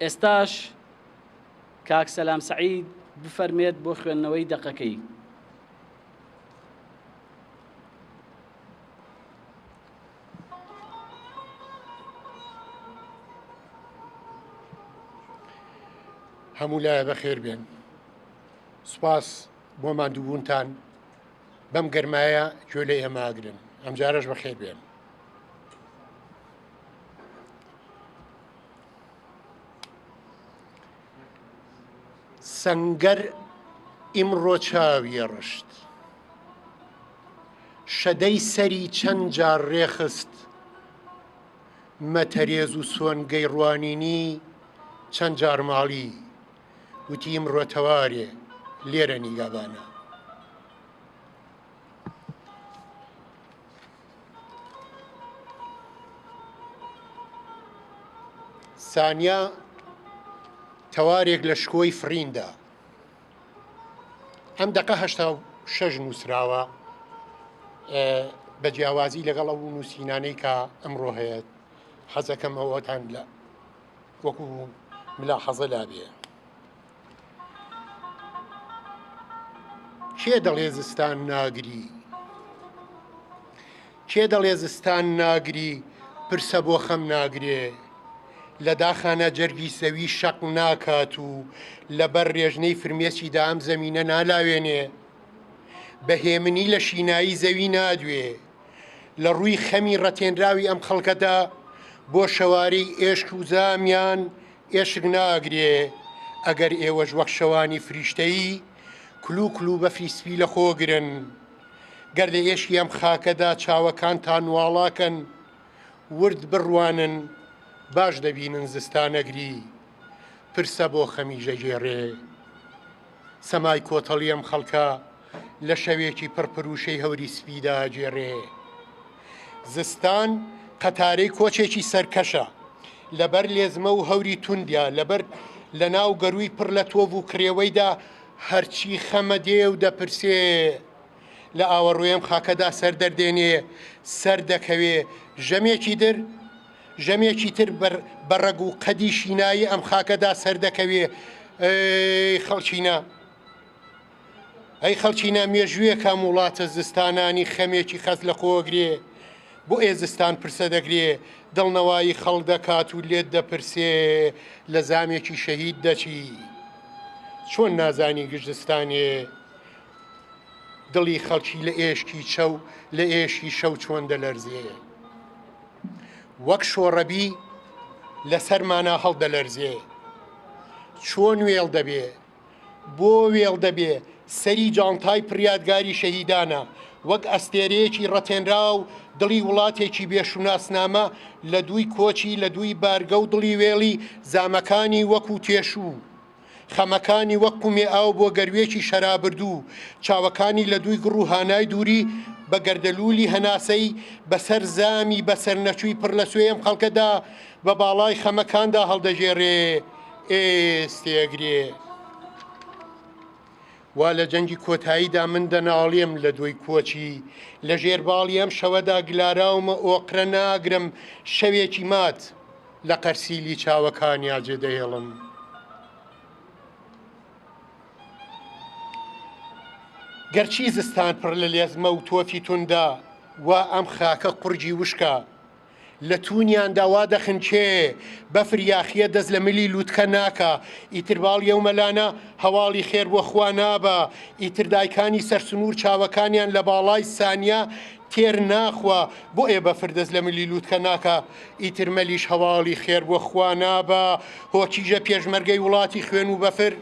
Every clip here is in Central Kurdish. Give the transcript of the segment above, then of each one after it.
ئێستاش کاک سەلام سەعید بفەرمێت بۆ خوێندنەوەی دەقەکەی. هەموو لایە بەخێر بێن. سوپاس بۆ ماندووبوونتان بەم گەرمایە گوێ لە ئێمە ئاگرن. ئەمجارەش بەخێر بێن. سەنگەر ئیمڕۆ چاوی ڕشت، شەدەی سەری چەند جار ڕێخست، مەتەرێز و سۆنگەی ڕوانینی چەند جار ماڵی، وتی ئیمڕۆ تەوارێ لێرە نیگابانە. سانیا تەوارێک لە شکۆی فریندا. ئەم دەقە 86 نووسراوە بە جیاوازی لەگەڵ ئەو نووسینانەی کە ئەمڕۆ هەیە. حەزەکەم ئەوەتان لە وەکو ملاحەزە لابێ. کێ دەڵێ زستان ناگری؟ کێ دەڵێ زستان ناگری پرسە بۆ خەم ناگرێ؟ لە داخانە جەرگی سەوی شەق ناکات و لەبەر ڕێژنەی فرمێسیدا ئەم زەمینە نالاوێنێ. بەهێمنی لە شینایی زەوی نادوێ، لە ڕووی خەمی ڕەتێنراوی ئەم خەڵکەدا بۆ شەوارەی ئێشک و زامیان ئێشک ناگرێ. ئەگەر ئێوەش وەک شەوانی فریشتەیی کلو کلو بەفری سپی لە خۆگرن. گەر لە ئێشکی ئەم خاکەدا چاوەکانتان واڵاکەن، ورد بڕوانن باش دەبینن زستانەگری، پرسە بۆ خەمی ژەژێڕێ. سەمای کۆتەڵی ئەم خەڵکە لە شەوێکی پڕپروشەی هەوری سپیدا جێڕێ. زستان قەتارەی کۆچێکی سەرکەشە، لەبەر لێزمە و هەوری توندیا، لەبەر لە ناو گەروی پڕ لە تۆڤ و کرێوەیدا هەرچی خەمە دێ و دەپرسێ. لە ئاوەڕۆیەم خاکەدا سەر دەردێنێ، سەر دەکەوێ. ژەمێکی تر بەڕەگ و قەدی شینایی ئەم خاکەدا سەر دەکەوێ. ئەی خەڵچینە مێژوویە کام وڵاتە زستانانی خەمێکی خەز لە خۆگرێ. بۆ ئێزستان پرسە دەگرێ، دڵنەوایی خەڵ دەکات و لێت دەپرسێ. لە زامێکی شەهید دەچی، چۆن نازانی گژدستانێ؟ دڵی خەڵکی لە ئێشکی چەو لە ئێشی شەو چۆن دەلەرزێ. وەک شۆڕەبی لەسەرمانە هەڵدەلەرزێ. چۆن وێڵ دەبێ؟ بۆ وێڵ دەبێ؟ سەری جانتای پڕیادگاری شەهیدانە، وەک ئەستێرەیەکی ڕەتێنرا و دڵی وڵاتێکی بێشوناسنامە لە دووی کۆچی، لە دووی بارگە و دڵی وێڵی زامەکانی وەکو تێشوو، خەمەکانی وەک کومێ ئاو بۆ گەروێکی شەرابردوو، چاوەکانی لە دووی گڕ و هانای دووری بە گەردەلولی هەناسەی بەسەر زامی بەسەر نەچووی پڕ لە سوێم خەڵکەدا بە باڵای خەمەکاندا هەڵدەژێڕێ. ئێستێگرێ. وا لە جەنگی کۆتاییدا من دەناڵێم لە دوای کۆچی، لە ژێرباڵی ئەم شەوەدا گلاراومە ئۆقرە ناگرم. شەوێکی مات لە قەرسیلی چاوەکانیا جێدەهێڵم. گەرچی زستان پڕ لە لێزمە و تۆفی توندا، وا ئەم خاکە قورجی وشکە. لە تونیاندا وا دەخنچێ، بەفر یاخیە دەست لە ملی لووتکە ناکە. ئیتر باڵیە و مەلانە هەواڵی خێر بۆ خوا نابە. ئیتر دایکانی سەرسنوور چاوەکانیان لە باڵای سانیا تێر ناخوا. بۆ ئێ بەفر دەست لە ملی لووتکە ناکە. ئیتر مەلیش هەواڵی خێر بۆ خوا نابە. هۆکیژە پێشمەرگەی وڵاتی خوێن و بەفر.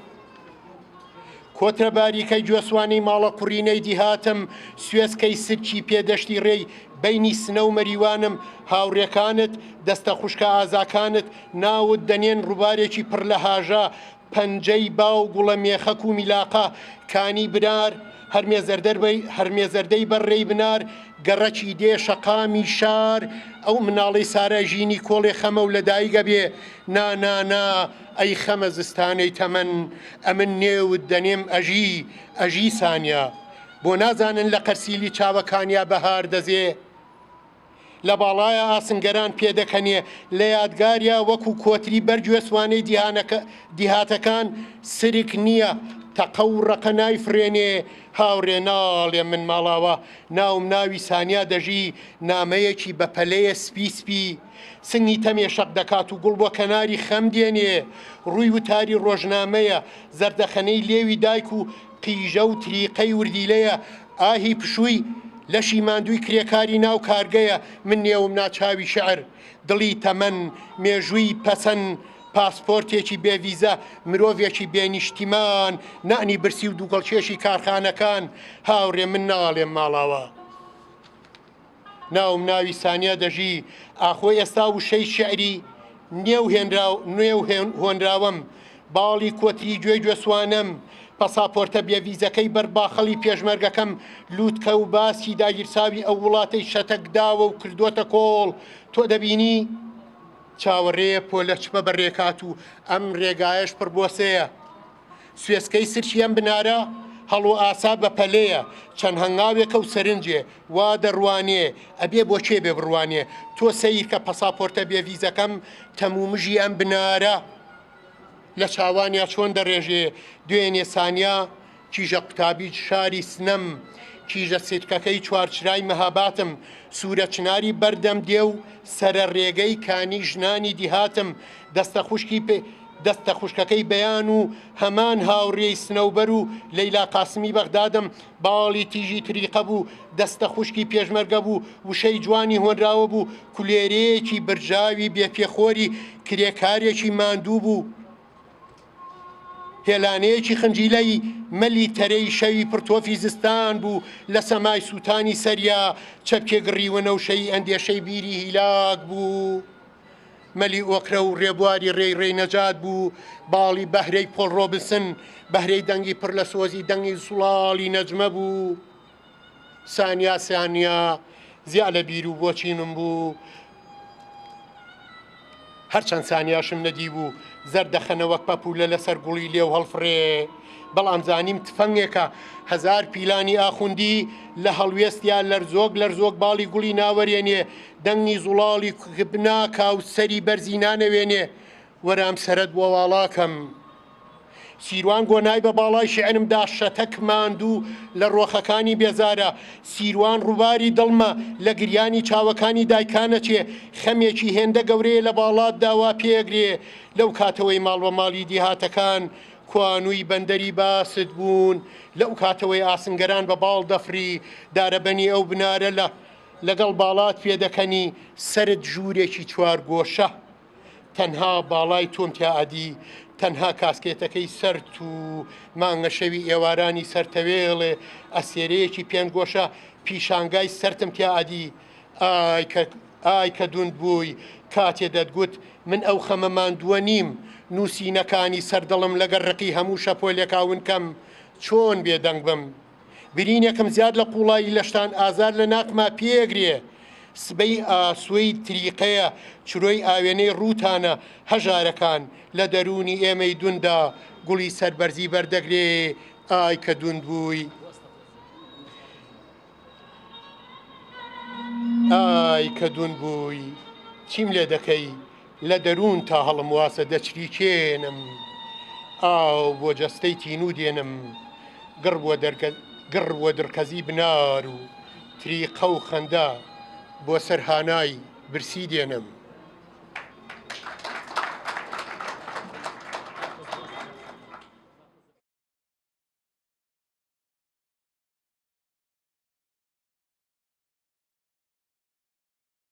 کۆترە باریکەی گوێسوانەی ماڵە کوڕینەی دیهاتم، سوێسکەی سرکی پێدەشتی ڕێی بەینی سنە و مەریوانم. هاوڕێکانت دەستە خوشکە ئازاکانت ناوت دەنێن ڕووبارێکی پڕ لە هاژە. پەنجەی باو گوڵە مێخەک و میلاقە کانی بنار، هەرمێزەردەی بەڕێی بنار. گەڕەکی دێ شەقامی شار، ئەو مناڵی سارە ژینی کۆڵێ خەمە و لە دایگە بێ. نا ئەی خەمە زستانەی تەمەن، ئەمن نێوت دەنێم ئەژی سانیا. بۆ نازانن لە قەرسیلی چاوەکانیا بەهار دەزێ. لە باڵایە ئاسنگەران پێدەکەنێ لە یادگاریە وەکو کۆتری بەرگوێسوانەی دیهاتەکان سرک نییە تەقە و ڕەقە نایفرێنێ هاوڕێ ناڵێ من ماڵاوە ناوم ناوی سانیا دەژی نامەیەکی بە پەلەیە سپی سنگی تەمێشەق دەکات و گوڵ بۆ کەناری خەم دێنێ ڕووی وتاری ڕۆژنامەیە زەردەخەنەی لێوی دایک و قیژە و تریقەی وردیلەیە ئاهی پشووی لەشی ماندووی کرێکاری ناو کارگەیە من نێوم ناچاوی شعر دڵی تەمەن مێژووی پەسەند پاسپۆرتێکی بێڤیزە مرۆڤێکی بێنیشتیمان نانی برسی و دووگەڵکێشی کارخانەکان هاوڕێ من ناڵێم ماڵاوە ناوم ناوی سانیا دەژی ئاخۆی ئێستا وشەی شعری نێو هۆنراوەم باڵی کۆتری گوێی گوێسوانم پەساپۆرتە بێڤیزەکەی بەرباخەڵی پێشمەرگەکەم لووتکە و باسی داگیرساوی ئەو وڵاتەی شەتەکداوە و کردوتە کۆڵ تۆ دەبینی چاوەڕێیە پۆلەچپە بەڕێکات و ئەم ڕێگایەش پڕ بۆسەیە سوێسکەی سرچی ئەم بنارە هەڵۆ ئاسا بە پەلەیە چەند هەنگاوێکە و سەرنجێ وا دەڕوانێ ئەبێ بۆ چێ بێ بڕوانێ تۆ سەیر کە پەساپۆرتە بێڤیزەکەم تەمومژی ئەم بنارە لە چاوانیا چۆن دەڕێژێ دوێنێ سانیا کیژە قوتابی شاری سنەم کیژە سیرکەکەی چوارچرای مەهاباتم سوورە چناری بەردەم دێ و سەرە ڕێگەی کانی ژنانی دیهاتم دەستە خوشکەکەی بەیان و هەمان هاوڕێی سنەوبەر و لەیلا قاسمی بەغدادم باڵی تیژی تریقە بوو دەستە خوشکی پێشمەرگە بوو وشەی جوانی هۆنراوە بوو کولێرەیەکی برژاوی بێپێخۆری کرێکارێکی ماندوو بوو هێلانەیەکی خنجیلەی مەلی تەرەی شەوی پرتۆفی زستان بوو لە سەمای سووتانی سەریا چەپکێگڕیوە نەوشەی ئەندێشەی بیری هیلاک بوو مەلی ئۆکرە و ڕێبواری ڕێی نەجات بوو باڵی بەهرەی پۆڵ ڕۆبنسن بەهرەی دەنگی پڕ لە سۆزی دەنگی سوڵاڵی نەجمە بوو سانیا زیا لە بیر و بۆچینم بوو هەرچەند سانیاشم نەدی بوو زەردەخەنەوەک پەپولە لەسەر گوڵی لێو هەڵفرێ بەڵام زانیم تفەنگێکە هەزار پیلانی ئاخوندی لە هەڵوێستیا لەرزۆک باڵی گوڵی ناوەرێنێ دەنگی زوڵاڵی بناکا و سەری بەرزی نانەوێنێ وەرام سەرەت بۆ واڵاکەم سیروان گۆنای بە باڵای شعرمدا شەتەک ماندوو لە ڕۆخەکانی بێزارە سیروان ڕووباری دڵمە لە گریانی چاوەکانی دایکانەچێ خەمێکی هێندە گەورەیە لە باڵات داوا پێگرێ لەو کاتەوەی ماڵ بە ماڵی دیهاتەکان کوانووی بەندەری باست بوون لەو کاتەوەی ئاسنگەران بە باڵ دەفری دارەبەنی ئەو بنارە لەگەڵ باڵات پێدەکەنی سرد ژوورێکی چوار گۆشە تەنها باڵای تۆم تیاعەدی تەنها کاسکێتەکەی سەرت و مانگە شەوی ئێوارانی سەرتەوێڵێ ئەسێرەیەکی پێنج گۆشە پیشانگای سەرتم تیاعەدی ئای کە دوند بووی کاتێ دەتگوت من ئەو خەمە ماندووە نیم نووسینەکانی سەردەڵم لەگەر ڕقی هەموو شەپۆلێکاونکەم چۆن بێدەنگ بم برینێکم زیاد لە قوڵایی لەشتان ئازار لە ناکما پێگرێ سبەی ئاسوەی تریقەیە چرۆی ئاوێنەی ڕووتانە هەژارەکان لە دەرونی ئێمەی دوندا گوڵی سەربەرزی بەردەگرێ ئای کە دوند بووی ئای کە دوند بووی چیم لێ دەکەی لە دەروون تا هەڵم واسە دەچریکێنم ئاو بۆ جەستەی تینوو دێنم گڕ بۆ درکەزی بنار و تریقە و خەندا بۆ سەرهانای برسی دێنم